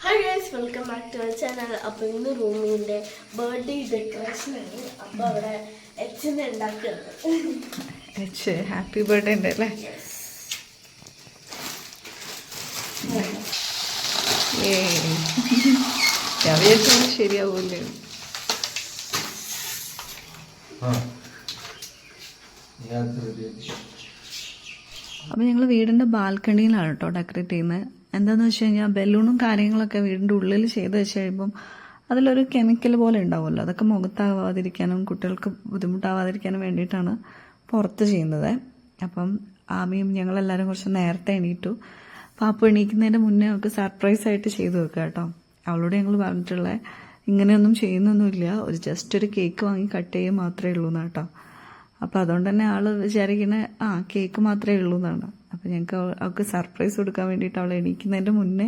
Hi guys, welcome back to our channel. അപ്പോൾ ഇന്ന് റൂമിൻ്റെ ബർത്ത്ഡേ ഡെക്കറേഷനാണ്. അപ്പോൾ അവിടെ എച്ചിനെ ഉണ്ടാക്കുന്നത്. ഹാപ്പി ബർത്ത്ഡേ ഉണ്ട് അല്ലേ? ശരിയാവൂല്ലേ? അപ്പം ഞങ്ങൾ വീടിൻ്റെ ബാൽക്കണിയിലാണ് കേട്ടോ ഡെക്കറേറ്റ് ചെയ്യുന്നത്. എന്താണെന്ന് വെച്ച് കഴിഞ്ഞാൽ ബലൂണും കാര്യങ്ങളൊക്കെ വീടിൻ്റെ ഉള്ളിൽ ചെയ്ത് വെച്ച് കഴിയുമ്പം അതിലൊരു കെമിക്കൽ പോലെ ഉണ്ടാവുമല്ലോ, അതൊക്കെ മുഖത്താവാതിരിക്കാനും കുട്ടികൾക്ക് ബുദ്ധിമുട്ടാവാതിരിക്കാനും വേണ്ടിയിട്ടാണ് പുറത്ത് ചെയ്യുന്നത്. അപ്പം ആമിയും ഞങ്ങളെല്ലാവരും കുറച്ച് നേരത്തെ എണീറ്റു. പാപ്പു എണീക്കുന്നതിൻ്റെ മുന്നേ അവൾക്ക് സർപ്രൈസായിട്ട് ചെയ്തു വെക്കുക കേട്ടോ. അവളോട് ഞങ്ങൾ പറഞ്ഞിട്ടുള്ളത് ഇങ്ങനെയൊന്നും ചെയ്യുന്നൊന്നുമില്ല, ജസ്റ്റ് ഒരു കേക്ക് വാങ്ങി കട്ട് ചെയ്യുക മാത്രമേ ഉള്ളൂ എന്നാണ് കേട്ടോ. അപ്പം അതുകൊണ്ട് തന്നെ ആൾ വിചാരിക്കണേ കേക്ക് മാത്രമേ ഉള്ളൂ എന്നാണ്. അപ്പം ഞങ്ങൾക്ക് അവൾക്ക് സർപ്രൈസ് കൊടുക്കാൻ വേണ്ടിയിട്ട് അവൾ എണീക്കുന്നതിൻ്റെ മുന്നേ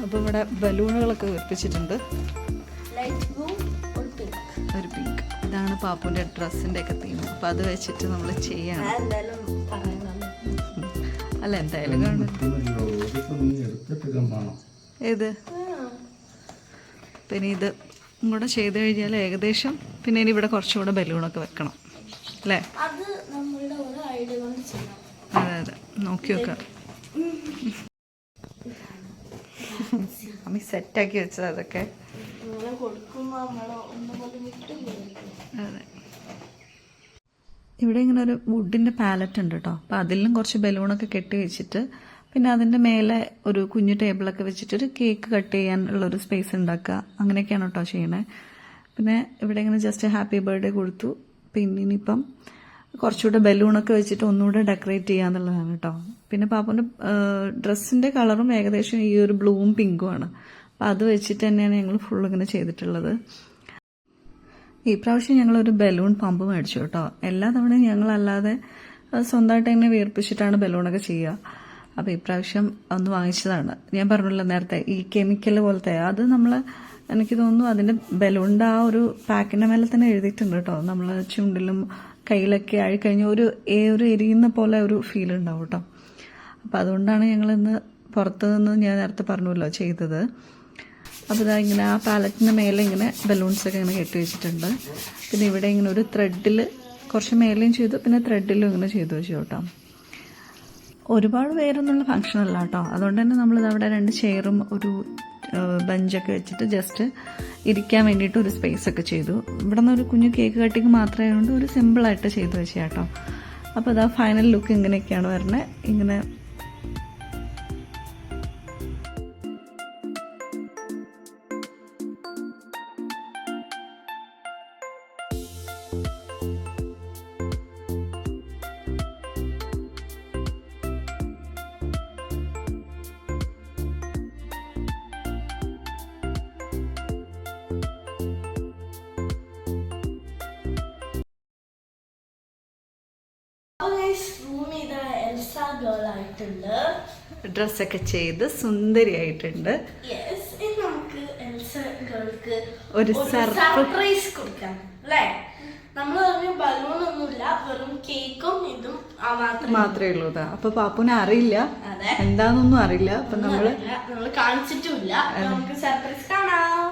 അപ്പം ഇവിടെ ബലൂണുകളൊക്കെ വെപ്പിച്ചിട്ടുണ്ട്. ഒരു പിങ്ക്, ഇതാണ് പാപ്പുവിൻ്റെ ഡ്രസ്സിൻ്റെ ഒക്കെ തീം. അപ്പം അത് വെച്ചിട്ട് നമ്മൾ ചെയ്യണം. അല്ല എന്തായാലും കാണും. ഏത് പിന്നെ ഇത് കൂടെ ചെയ്ത് കഴിഞ്ഞാൽ ഏകദേശം പിന്നെ ഇനി ഇവിടെ കുറച്ചുകൂടെ ബലൂണൊക്കെ വെക്കണം അല്ലേ? അതെ അതെ, നോക്കി വെക്കാം. അമ്മി സെറ്റാക്കി വെച്ചത് അതൊക്കെ. അതെ, ഇവിടെ ഇങ്ങനെ ഒരു വുഡിൻ്റെ പാലറ്റ് ഉണ്ട് കേട്ടോ. അപ്പോൾ അതിലും കുറച്ച് ബലൂണൊക്കെ കെട്ടി വെച്ചിട്ട് പിന്നെ അതിൻ്റെ മേലെ ഒരു കുഞ്ഞു ടേബിളൊക്കെ വെച്ചിട്ടൊരു കേക്ക് കട്ട് ചെയ്യാനുള്ളൊരു സ്പേസ് ഉണ്ടാക്കുക. അങ്ങനെയൊക്കെയാണ് കേട്ടോ ചെയ്യണേ. പിന്നെ ഇവിടെ ഇങ്ങനെ ജസ്റ്റ് ഹാപ്പി ബർത്ത്ഡേ കൊടുത്തു. പിന്നെ ഇനിയിപ്പം കുറച്ചുകൂടെ ബലൂണൊക്കെ വെച്ചിട്ട് ഒന്നുകൂടെ ഡെക്കറേറ്റ് ചെയ്യാന്നുള്ളതാണ് കേട്ടോ. പിന്നെ പാപ്പൻ്റെ ഡ്രസ്സിൻ്റെ കളറും ഏകദേശം ഈ ഒരു ബ്ലൂവും പിങ്കും ആണ്. അപ്പം അത് വെച്ചിട്ട് തന്നെയാണ് ഞങ്ങൾ ഫുൾ ഇങ്ങനെ ചെയ്തിട്ടുള്ളത്. ഈ പ്രാവശ്യം ഞങ്ങളൊരു ബലൂൺ പമ്പ് മേടിച്ചു കേട്ടോ. എല്ലാ തവണയും ഞങ്ങളല്ലാതെ സ്വന്തമായിട്ട് തന്നെ വീർപ്പിച്ചിട്ടാണ് ബലൂണൊക്കെ ചെയ്യുക. അപ്പോൾ ഇപ്രാവശ്യം ഒന്ന് വാങ്ങിച്ചതാണ്. ഞാൻ പറഞ്ഞല്ലോ നേരത്തെ, ഈ കെമിക്കൽ പോലത്തെ അത് എനിക്ക് തോന്നുന്നു അതിൻ്റെ ബലൂണിൻ്റെ ആ ഒരു പാക്കിൻ്റെ മേലെ തന്നെ എഴുതിയിട്ടുണ്ട് കേട്ടോ. നമ്മൾ ചുണ്ടിലും കയ്യിലൊക്കെ ആയിക്കഴിഞ്ഞാൽ ഒരു എരിയുന്ന പോലെ ഒരു ഫീൽ ഉണ്ടാവും കേട്ടോ. അപ്പോൾ അതുകൊണ്ടാണ് ഞങ്ങളിന്ന് പുറത്ത് നിന്ന് ഞാൻ നേരത്തെ പറഞ്ഞല്ലോ ചെയ്തത്. അപ്പോൾ ഇതാ ഇങ്ങനെ ആ പാലറ്റിൻ്റെ മേലെ ഇങ്ങനെ ബലൂൺസൊക്കെ ഇങ്ങനെ കെട്ടി വെച്ചിട്ടുണ്ട്. പിന്നെ ഇവിടെ ഇങ്ങനെ ഒരു ത്രെഡിൽ കുറച്ച് മേലെയും ചെയ്തു, പിന്നെ ത്രെഡിലും ഇങ്ങനെ ചെയ്തു വെച്ചു കേട്ടോ. ഒരുപാട് പേരൊന്നുള്ള ഫംഗ്ഷൻ അല്ല കേട്ടോ. അതുകൊണ്ട് തന്നെ നമ്മളിത് അവിടെ 2 ചെയറും ഒരു ബെഞ്ചൊക്കെ വെച്ചിട്ട് ജസ്റ്റ് ഇരിക്കാൻ വേണ്ടിയിട്ട് ഒരു സ്പേസ് ഒക്കെ ചെയ്തു. ഇവിടെ നിന്ന് ഒരു കുഞ്ഞു കേക്ക് കട്ടിങ് മാത്രമേ കൊണ്ട് ഒരു സിമ്പിളായിട്ട് ചെയ്തു വെച്ചാൽ കേട്ടോ. അപ്പോൾ ഇതാ ഫൈനൽ ലുക്ക് ഇങ്ങനെയൊക്കെയാണ് വരുന്നത്. ഇങ്ങനെ ഡ്രസ്സൊക്കെ ചെയ്ത് സുന്ദരിയായിട്ടുണ്ട്. ഒരു സർപ്രൈസ് കൊടുക്കാം അല്ലേ? നമ്മൾ ബലൂണൊന്നുമില്ല, വെറും കേക്കും ഇതും മാത്രമേ ഉള്ളൂ. അപ്പൊ പാപ്പുനെ അറിയില്ല, എന്താന്നൊന്നും അറിയില്ല. അപ്പൊ നമ്മള് കാണിച്ചിട്ടുമില്ല. നമുക്ക് സർപ്രൈസ് കാണാം.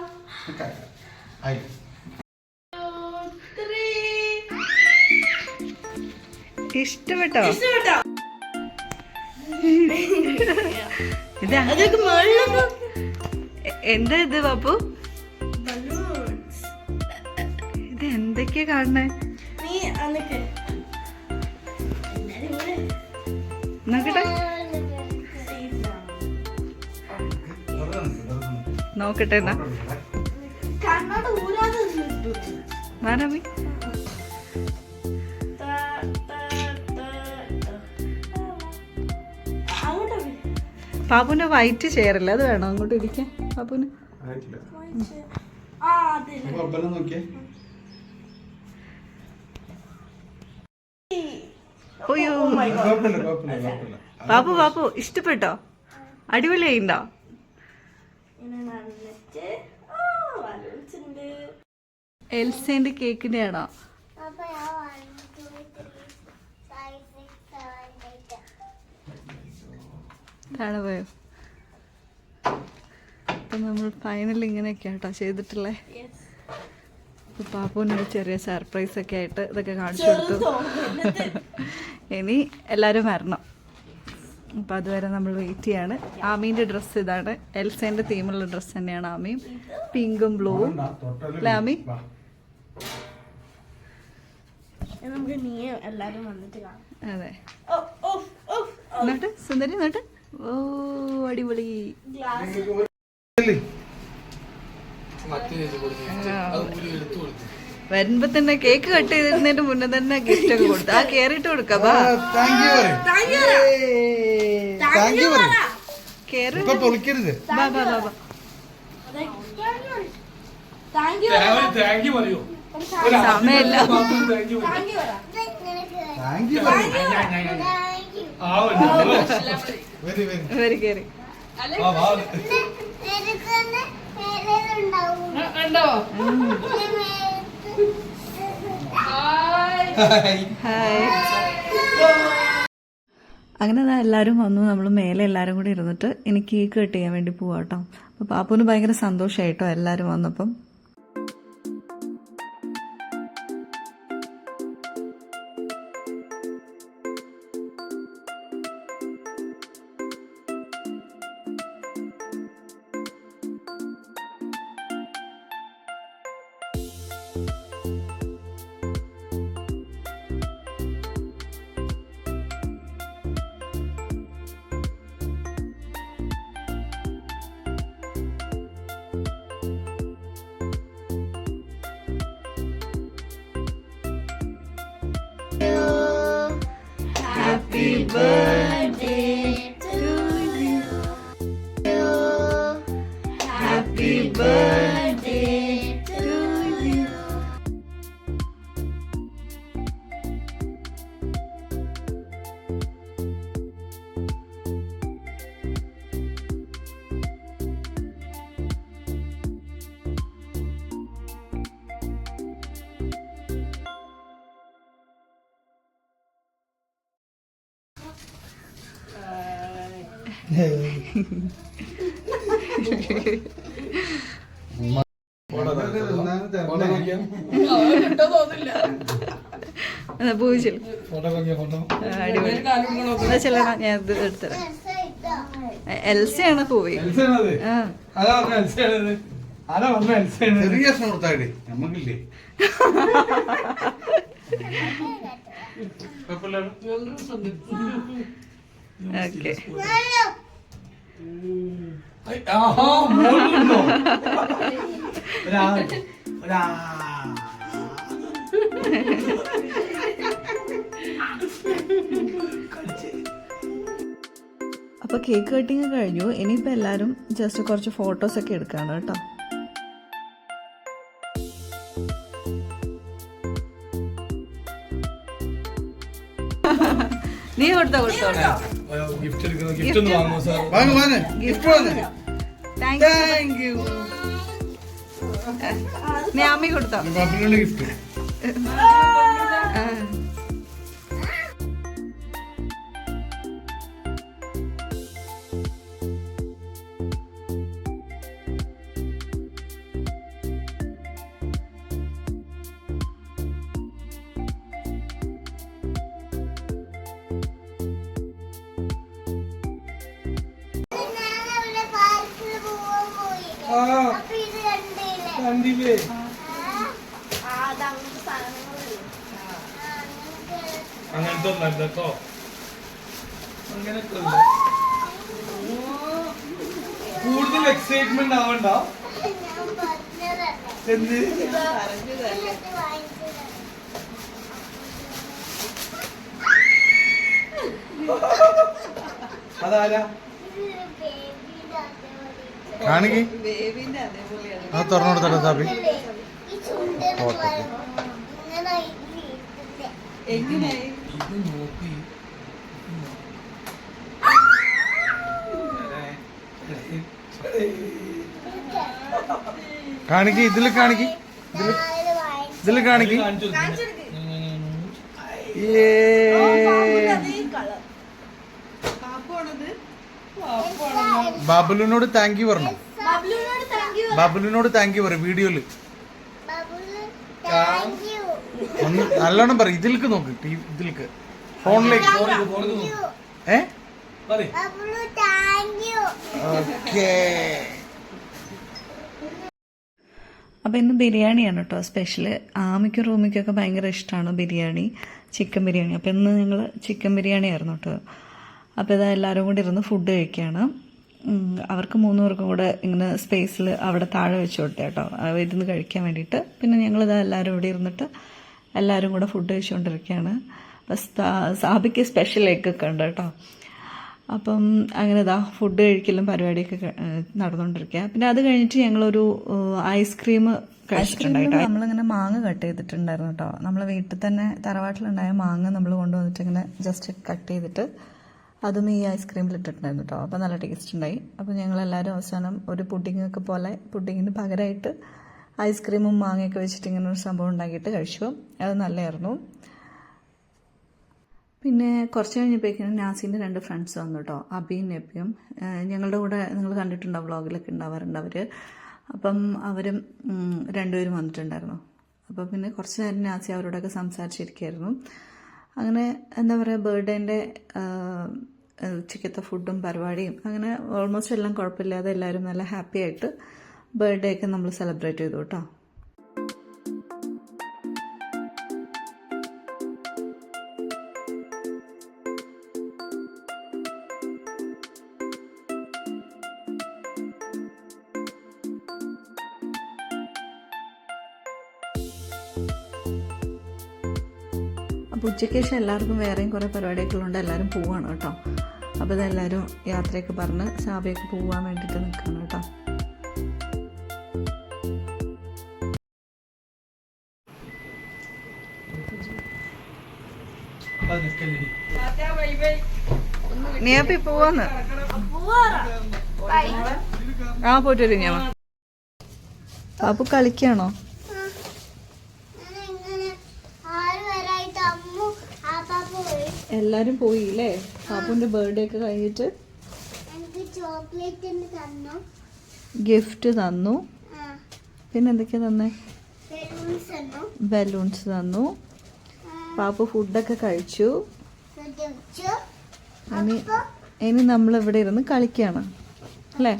ഇഷ്ടപ്പെട്ടോ? എന്താ ഇത് പാപ്പു? ഇത് എന്തൊക്കെയാ കാണണേ? നോക്കട്ടെ നോക്കട്ടെ എന്നാ മാറാമി. പാപ്പുവിന്റെ വൈറ്റ് ചെയറല്ല, അത് വേണോ അങ്ങോട്ട് ഇരിക്കാൻ? പാപ്പുവിന് പാപ്പു ഇഷ്ടപ്പെട്ടോ? അടിപൊളിയായിണ്ടോ? എൽസേന്റെ കേക്കിന്റെ ആണോ? താഴെ പോയോ? അപ്പൊ നമ്മൾ ഫൈനൽ ഇങ്ങനെയൊക്കെയാ കേട്ടോ ചെയ്തിട്ടുള്ളേ. അപ്പൊ പാപ്പുവിനൊരു ചെറിയ സർപ്രൈസ് ഒക്കെ ആയിട്ട് ഇതൊക്കെ കാണിച്ചു കൊടുത്തു. ഇനി എല്ലാരും വരണം. അപ്പൊ അതുവരെ നമ്മൾ വെയിറ്റ് ചെയ്യാണ്. ആമീന്റെ ഡ്രസ്സ് ഇതാണ്. എൽസേന്റെ തീമുള്ള ഡ്രസ്സ് തന്നെയാണ് ആമയും. പിങ്കും ബ്ലൂവും അല്ലേ ആമി? നമുക്ക് നീ എല്ലാരും വന്നിട്ട് കാണാം. അതെ. എന്നിട്ട് സുന്ദരി എന്നിട്ട് ഓ അടിപൊളി. വരുമ്പോ തന്നെ കേക്ക് കട്ട് ചെയ്തിരുന്നതിന്റെ മുന്നേ തന്നെ ഗിഫ്റ്റ് ഒക്കെ കൊടുത്തു. ആ കേറിട്ട് കൊടുക്കാം. സമയല്ല. വെരി കേറി അങ്ങനെ എല്ലാവരും വന്നു. നമ്മൾ മേലെ എല്ലാവരും കൂടി ഇരുന്നിട്ട് എനിക്ക് കേക്ക് കട്ട് ചെയ്യാൻ വേണ്ടി പോവാട്ടോ. അപ്പൊ പാപ്പുവിന് ഭയങ്കര സന്തോഷമായിട്ടോ എല്ലാവരും വന്നപ്പം. Happy birthday to you. Happy birthday to you. പൂജിൽ അടിപൊളി. എന്താ ചെല്ലണ ഞാൻ ഇത് എടുത്തരാം. എൽസയാണ് പോയി. ഓക്കെ അപ്പൊ കേക്ക് കട്ടിങ് കഴിഞ്ഞു. ഇനിയിപ്പോ എല്ലാരും ജസ്റ്റ് കുറച്ച് ഫോട്ടോസ് ഒക്കെ എടുക്കാണ് കേട്ടോ. നീ കൊടുത്തോ താങ്ക് യു. നീ അമ്മി കൊടുത്തോ? ഗിഫ്റ്റ് കണ്ടില്ലേ? അങ്ങനത്തെ ഒന്നല്ല കേട്ടോ. അങ്ങനൊക്കെ കൂടുതൽ എക്സൈറ്റ്മെന്റ് ആവണ്ട. എന്ത് അതാരാ കാണിക്ക്? ആ തുറന്നോടത്തോ സാബി. കാണിക്ക്, ഇതില് കാണിക്ക്. ഇതിൽ കാണിക്ക്. ബാബുലിനോട് താങ്ക് യു പറഞ്ഞു. ബാബുലിനോട് താങ്ക് യു പറയും വീഡിയോയില്. ഒന്ന് നല്ലോണം പറ. ഇതിലേക്ക് നോക്ക്, ഇതിലേക്ക് ഫോണിലേക്ക്. ഓക്കേ. അപ്പോൾ ഇന്ന് ബിരിയാണിയാണ് കേട്ടോ സ്പെഷ്യല്. ആമിക്കും റൂമിക്കൊക്കെ ഭയങ്കര ഇഷ്ടമാണ് ബിരിയാണി, ചിക്കൻ ബിരിയാണി. അപ്പോൾ ഇന്ന് ഞങ്ങൾ ചിക്കൻ ബിരിയാണി ആയിരുന്നു കേട്ടോ. അപ്പോൾ ഇതാ എല്ലാവരും കൂടി ഇരുന്ന് ഫുഡ് കഴിക്കുകയാണ്. അവർക്ക് 3 പേർക്കും കൂടെ ഇങ്ങനെ സ്പേസിൽ അവിടെ താഴെ വെച്ച് കൊടുത്തേ കേട്ടോ, ഇരുന്ന് കഴിക്കാൻ വേണ്ടിയിട്ട്. പിന്നെ ഞങ്ങളിതാ എല്ലാവരും ഇവിടെ ഇരുന്നിട്ട് എല്ലാവരും കൂടെ ഫുഡ് കഴിച്ചുകൊണ്ടിരിക്കുകയാണ്. അപ്പം സാബിക്ക് സ്പെഷ്യൽ എഗ്ഗൊക്കെ ഉണ്ട് കേട്ടോ. അപ്പം അങ്ങനെ ഇതാ ഫുഡ് കഴിക്കലും പരിപാടിയൊക്കെ നടന്നുകൊണ്ടിരിക്കുക. പിന്നെ അത് കഴിഞ്ഞിട്ട് ഞങ്ങളൊരു ഐസ്ക്രീം കഴിച്ചിട്ടുണ്ടായിട്ടോ. നമ്മളിങ്ങനെ മാങ്ങ കട്ട് ചെയ്തിട്ടുണ്ടായിരുന്നു കേട്ടോ. നമ്മളെ വീട്ടിൽ തന്നെ തറവാട്ടിലുണ്ടായ മാങ്ങ നമ്മൾ കൊണ്ടുവന്നിട്ട് ഇങ്ങനെ ജസ്റ്റ് കട്ട് ചെയ്തിട്ട് അതും ഈ ഐസ്ക്രീമിൽ ഇട്ടിട്ടുണ്ടായിരുന്നു കേട്ടോ. അപ്പോൾ നല്ല ടേസ്റ്റ് ഉണ്ടായി. അപ്പോൾ ഞങ്ങളെല്ലാവരും അവസാനം ഒരു പുഡിങ്ങൊക്കെ പോലെ പുഡിങ്ങിന് പകരമായിട്ട് ഐസ്ക്രീമും മാങ്ങയൊക്കെ വെച്ചിട്ട് ഇങ്ങനെ ഒരു സംഭവം ഉണ്ടാക്കിയിട്ട് കഴിച്ചു. അത് നല്ലതായിരുന്നു. പിന്നെ കുറച്ച് കഴിഞ്ഞപ്പോഴേക്കും നാസിൻ്റെ 2 ഫ്രണ്ട്സ് വന്നു കേട്ടോ, അബിയും നബിയും. ഞങ്ങളുടെ കൂടെ നിങ്ങൾ കണ്ടിട്ടുണ്ടാവും, വ്ളോഗിലൊക്കെ ഉണ്ടാവാറുണ്ട് അവർ. അപ്പം അവരും 2 പേരും വന്നിട്ടുണ്ടായിരുന്നു. അപ്പോൾ പിന്നെ കുറച്ച് നേരം നാസി അവരോടൊക്കെ സംസാരിച്ചിരിക്കുകയായിരുന്നു. അങ്ങനെ എന്താ പറയുക, ബർത്ത്ഡേൻ്റെ ഉച്ചക്കത്തെ ഫുഡും പരിപാടിയും അങ്ങനെ ഓൾമോസ്റ്റ് എല്ലാം കുഴപ്പമില്ലാതെ എല്ലാവരും നല്ല ഹാപ്പി ആയിട്ട് ബർത്ത്ഡേ ഒക്കെ നമ്മൾ സെലിബ്രേറ്റ് ചെയ്തു കേട്ടോ. അപ്പോൾ ഉച്ചയ്ക്ക് ശേഷം എല്ലാവർക്കും വേറെയും കുറേ പരിപാടികളുണ്ട്, എല്ലാവരും പോവാണ് കേട്ടോ. അപ്പോൾ ഇതെല്ലാവരും യാത്രയൊക്കെ പറഞ്ഞ് സാബിയൊക്കെ പോകാൻ വേണ്ടിയിട്ട് നിൽക്കുകയാണ് കേട്ടോ. നീ അപ്പി പോവാന്ന് പോയിട്ട് വരും ഞാൻ. പാപ്പു കളിക്കാണോ? എല്ലാരും പോയില്ലേ? പാപ്പുന്റെ ബർത്ത്ഡേ ഒക്കെ കഴിഞ്ഞിട്ട് ഗിഫ്റ്റ് തന്നു. പിന്നെ എന്തൊക്കെയാ തന്നേ? ബലൂൺസ് തന്നു. പാപ്പു ഫുഡൊക്കെ കഴിച്ചു. ഇനി നമ്മളിവിടെ ഇരുന്ന് കളിക്കാണ് അല്ലേ?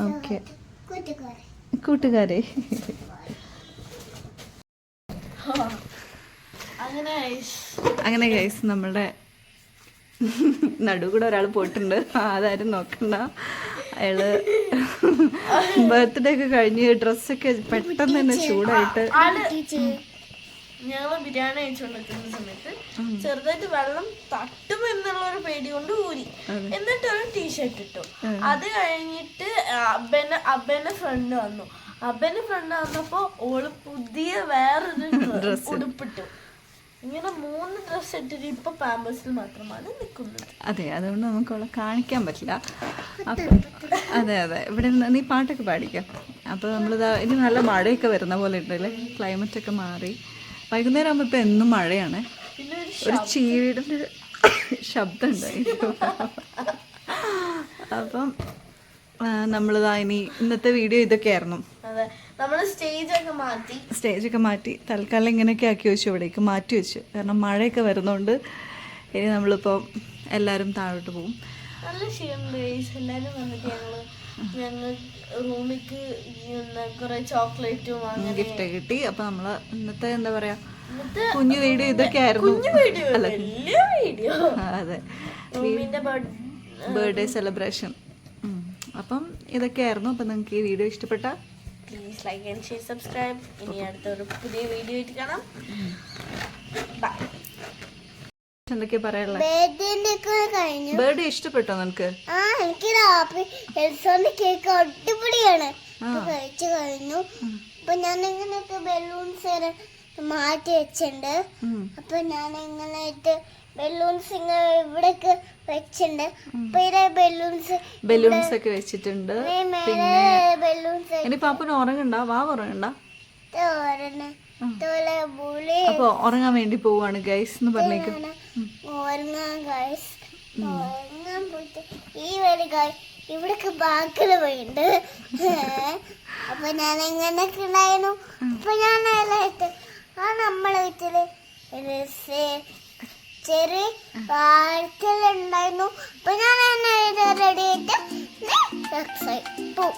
ഓക്കെ കൂട്ടുകാരെ. അങ്ങനെ ഗൈസ് നമ്മളുടെ നടുകൂടെ ഒരാൾ പോയിട്ടുണ്ട്. അതാരും നോക്കണ്ട. അയാള് ബർത്ത്ഡേ ഒക്കെ കഴിഞ്ഞ് ഡ്രസ്സൊക്കെ പെട്ടെന്ന് തന്നെ ചൂടായിട്ട് ഞങ്ങള് ബിരിയാണി കഴിച്ചുകൊണ്ടിരിക്കുന്ന സമയത്ത് ചെറുതായിട്ട് വെള്ളം തട്ടും എന്നുള്ള ഒരു പേടി കൊണ്ട് ഊരി, എന്നിട്ട് ഒരു ടീഷർട്ട് ഇട്ടു. അത് കഴിഞ്ഞിട്ട് അബന്റെ ഫ്രണ്ട് വന്നു. വന്നപ്പോ ഓള് പുതിയ വേറൊരു ഉടുപ്പിട്ടു. ഇങ്ങനെ 3 ഡ്രസ് ഇട്ടിട്ട് ഇപ്പൊ പാമ്പേഴ്സിൽ മാത്രമാണ് നിൽക്കുന്നത്. അതെ, അതുകൊണ്ട് നമുക്ക് അവളെ കാണിക്കാൻ പറ്റില്ല. അപ്പൊ അതെ ഇവിടെ നീ പാട്ടൊക്കെ പാടിക്കാം. അപ്പൊ നമ്മളിതാ ഇനി നല്ല മഴയൊക്കെ വരുന്ന പോലെ ഉണ്ടല്ലേ, ക്ലൈമറ്റ് ഒക്കെ മാറി. വൈകുന്നേരം ആകുമ്പോൾ ഇപ്പൊ എന്നും മഴയാണ്. ഒരു ചീവിയുടെ ശബ്ദം ഉണ്ടായിരുന്നു. അപ്പം നമ്മളിതാ ഇനി ഇന്നത്തെ വീഡിയോ ഇതൊക്കെയായിരുന്നു. സ്റ്റേജൊക്കെ മാറ്റി തൽക്കാലം ഇങ്ങനെയൊക്കെ ആക്കി വെച്ചു, ഇവിടേക്ക് മാറ്റി വെച്ചു. കാരണം മഴയൊക്കെ വരുന്നോണ്ട് ഇനി നമ്മളിപ്പോൾ എല്ലാവരും താഴോട്ട് പോകും. നല്ല എല്ലാവരും വന്നിട്ട് ഞങ്ങൾ റൂമിക്ക് കുറെ ചോക്ലേറ്റും ഗിഫ്റ്റ് കിട്ടി. അപ്പൊ നമ്മള് ഇന്നത്തെ എന്താ പറയാ കുഞ്ഞു വീഡിയോ ഇതൊക്കെ ആയിരുന്നു. അതെ, ബർത്ത്ഡേ സെലിബ്രേഷൻ. അപ്പം ഇതൊക്കെയായിരുന്നു. അപ്പം നിങ്ങൾക്ക് ഈ വീഡിയോ ഇഷ്ടപ്പെട്ട please like and share subscribe. ഇനി അടുത്തൊരു പുതിയ വീഡിയോ ആയിട്ട് കാണാം. ബൈ. എന്തൊക്കെയാ പറയാനുള്ളത്? ബർത്ത്ഡേ ഇഷ്ടപ്പെട്ടോ നിനക്ക്? കേക്ക് അടിപൊളിയാണ്. കഴിച്ചു കഴിഞ്ഞു. അപ്പൊ ഞാൻ ഇങ്ങനെയൊക്കെ ബലൂൺസ് മാറ്റി വെച്ചിട്ടുണ്ട്. അപ്പൊ ഞാൻ ഇങ്ങനെയായിട്ട് ബലൂൺസ് ഇങ്ങനെ ഇവിടൊക്കെ വെച്ചിട്ടുണ്ട്. അപ്പൊ ഇതേ ബലൂൺസ് ഒക്കെ വെച്ചിട്ടുണ്ട്. പിന്നെ ഇനി പാപ്പന് ഉറങ്ങണ്ട, വാ ഉറങ്ങണ്ട. ഇതുപോലെ ബുളി അപ്പൊ ഉറങ്ങാൻ വേണ്ടി പോവാണ് ഗൈസ് എന്ന് പറഞ്ഞേക്കും. ഉറങ്ങാൻ ഗൈസ്, ഉറങ്ങാൻ പോയിട്ട് ഈ വഴി ഗൈസ് ഇവിടൊക്കെ ബാക്കില് പോയിണ്ട്. അപ്പൊ ഞാൻ എങ്ങനെയൊക്കെ ഉണ്ടായിരുന്നു. അപ്പൊ ഞാൻ നല്ലതായിട്ട് നമ്മളെ വീട്ടില് ചെറിയ പാഴ്ക്കലുണ്ടായിരുന്നു. അപ്പൊ ഞാൻ റെഡി ആയിട്ട് പോവും.